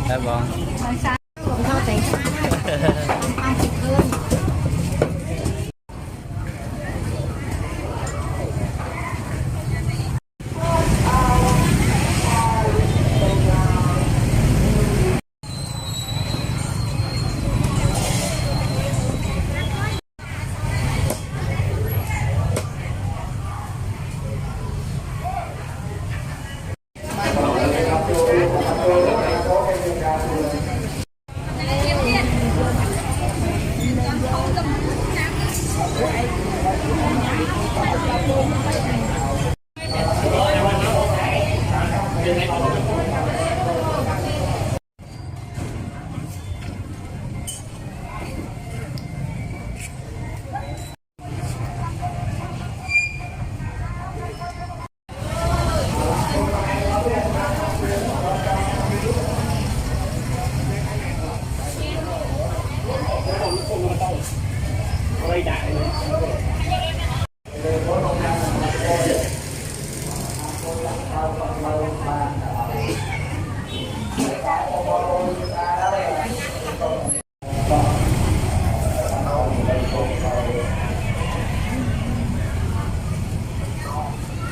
ครับบองบางช้าผมเข้าใจมาสิคืน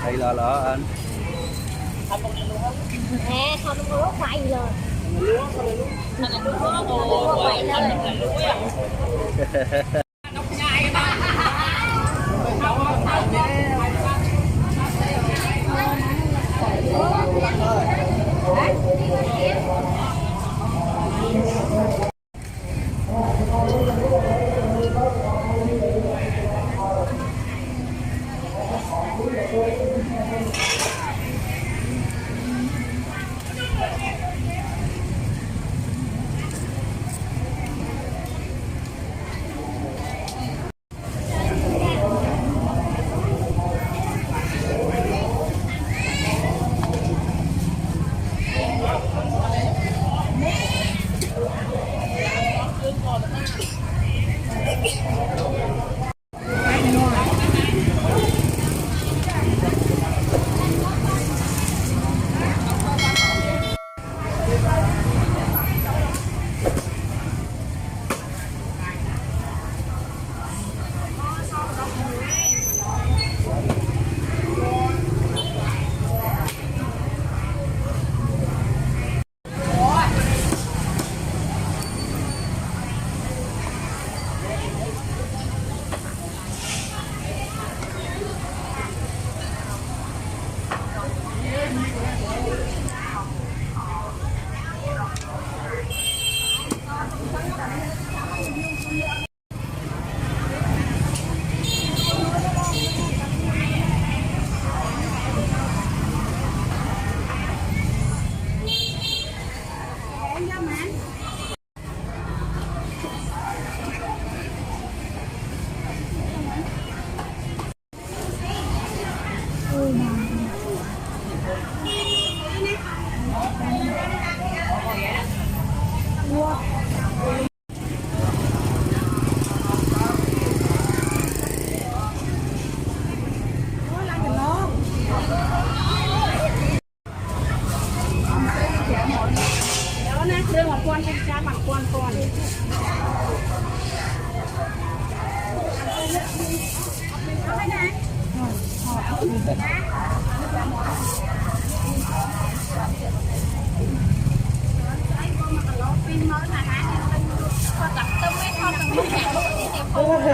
thầy lỡ anh nè không có quay rồi mình là lúa ồ quay lên là lúaเรื่องของควรเป็นการหมักควรก่อนปิ้นม้อนนะคะพอจับต้มไม่ทอดต้มไม่แข็งนี่เดี๋ยว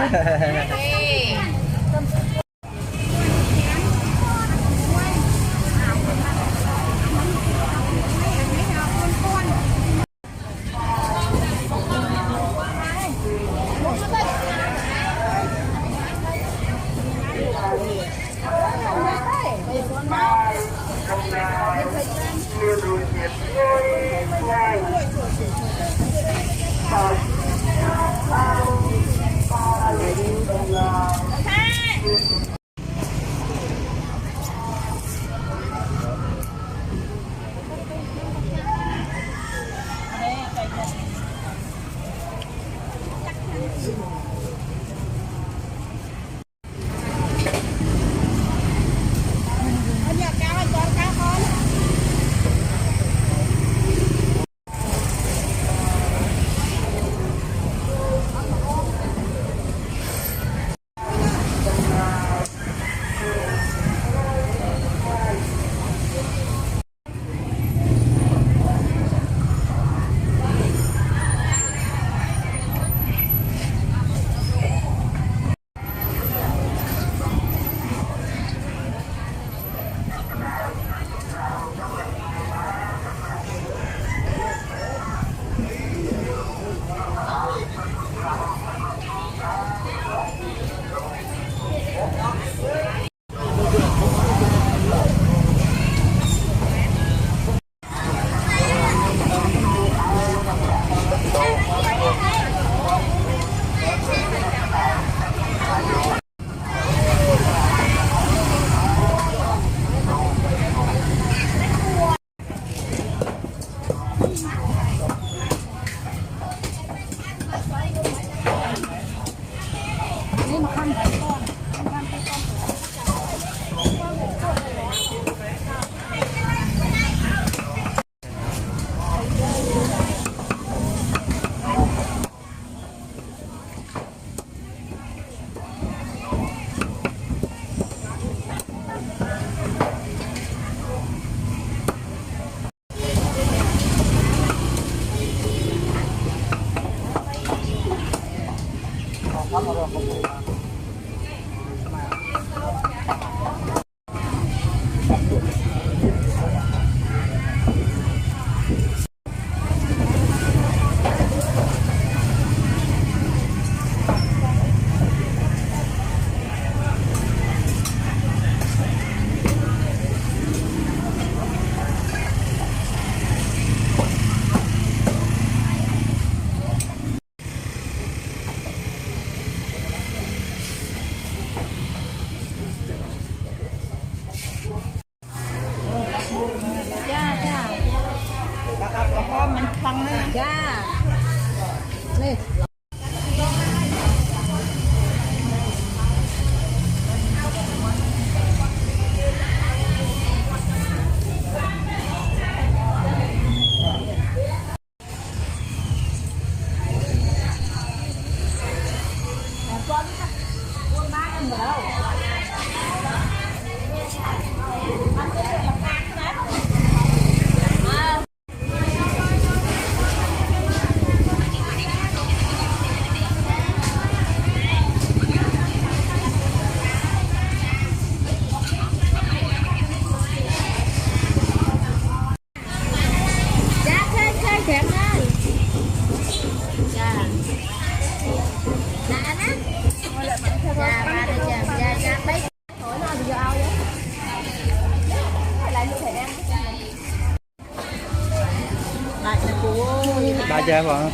Ba cha mà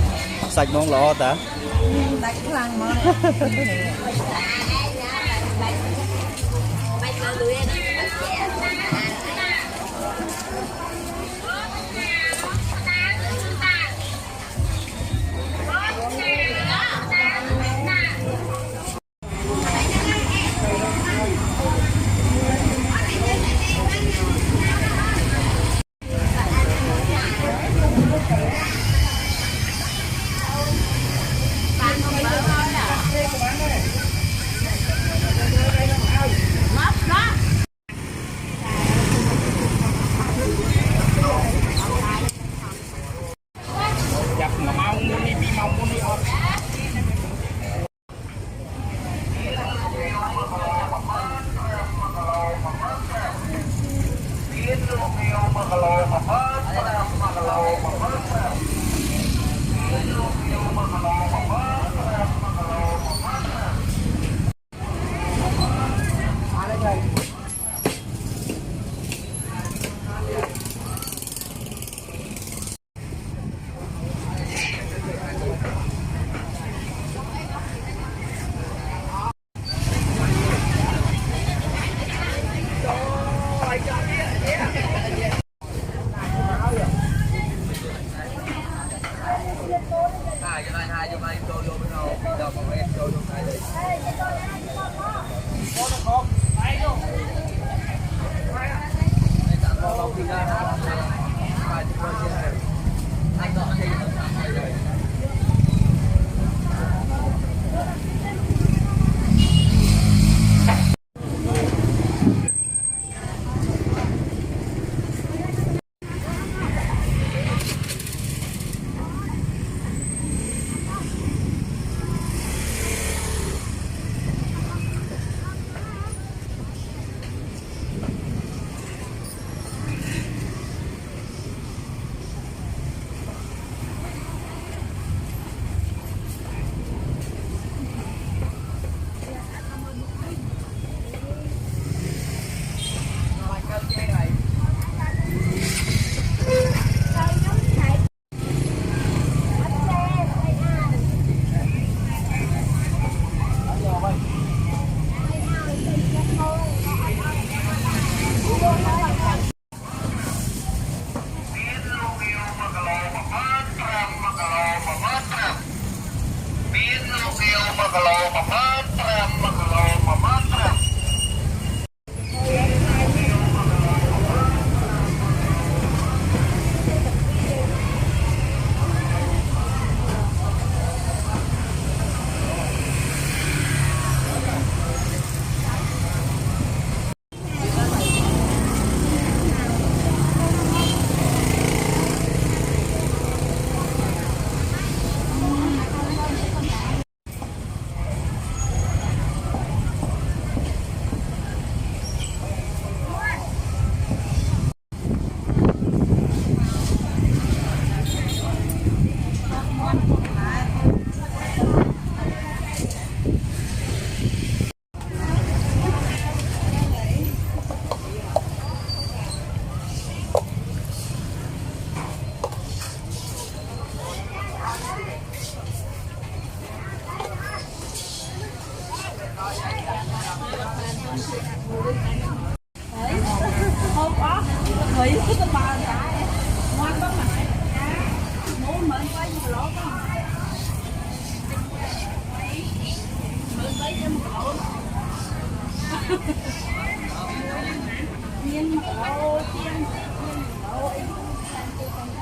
sạch món lọ ta. Đánh lăng mà.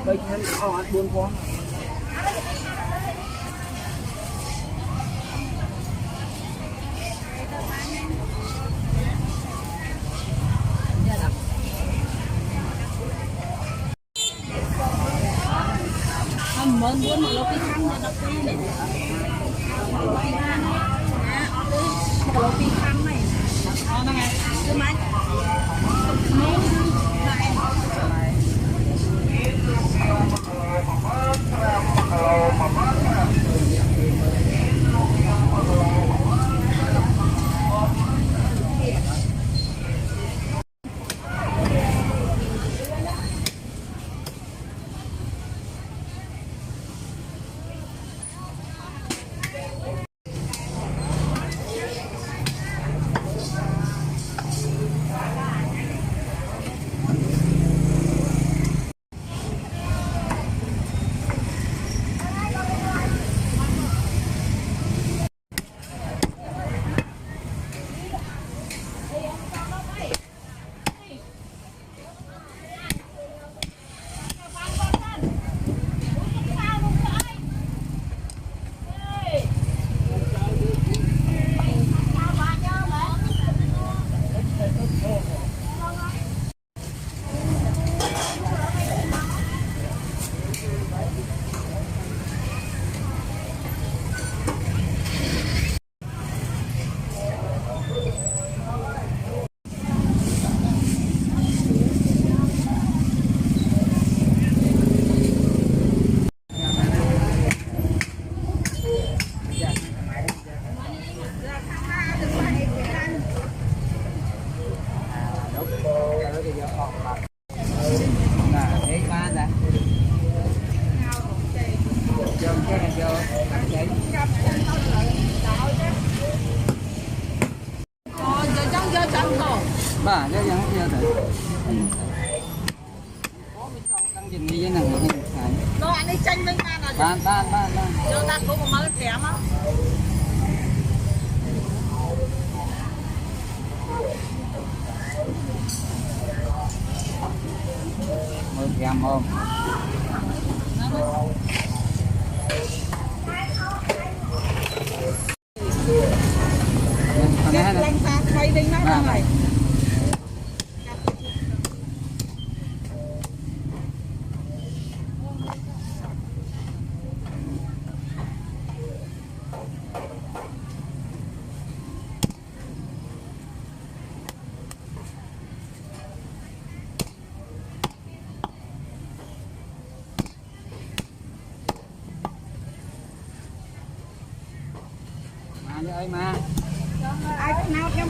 Bây giờ họ ăn buôn quá. Mơn buôn mà lô cái khăn này nó cái này. Lô cái khăn này. Lô cái khăn này. Nó nghe. Cứ máy. Bà cho dân chưa thử. Có bên trong đang nhìn như thế nào mà không phải. Nó anh đi chanh bên ta là. Ban. Cho ta có một mớ kém á. Mời kèm không? Lên ta khay đinh nó ra này. Mà ơi mà. Ai cũng nào em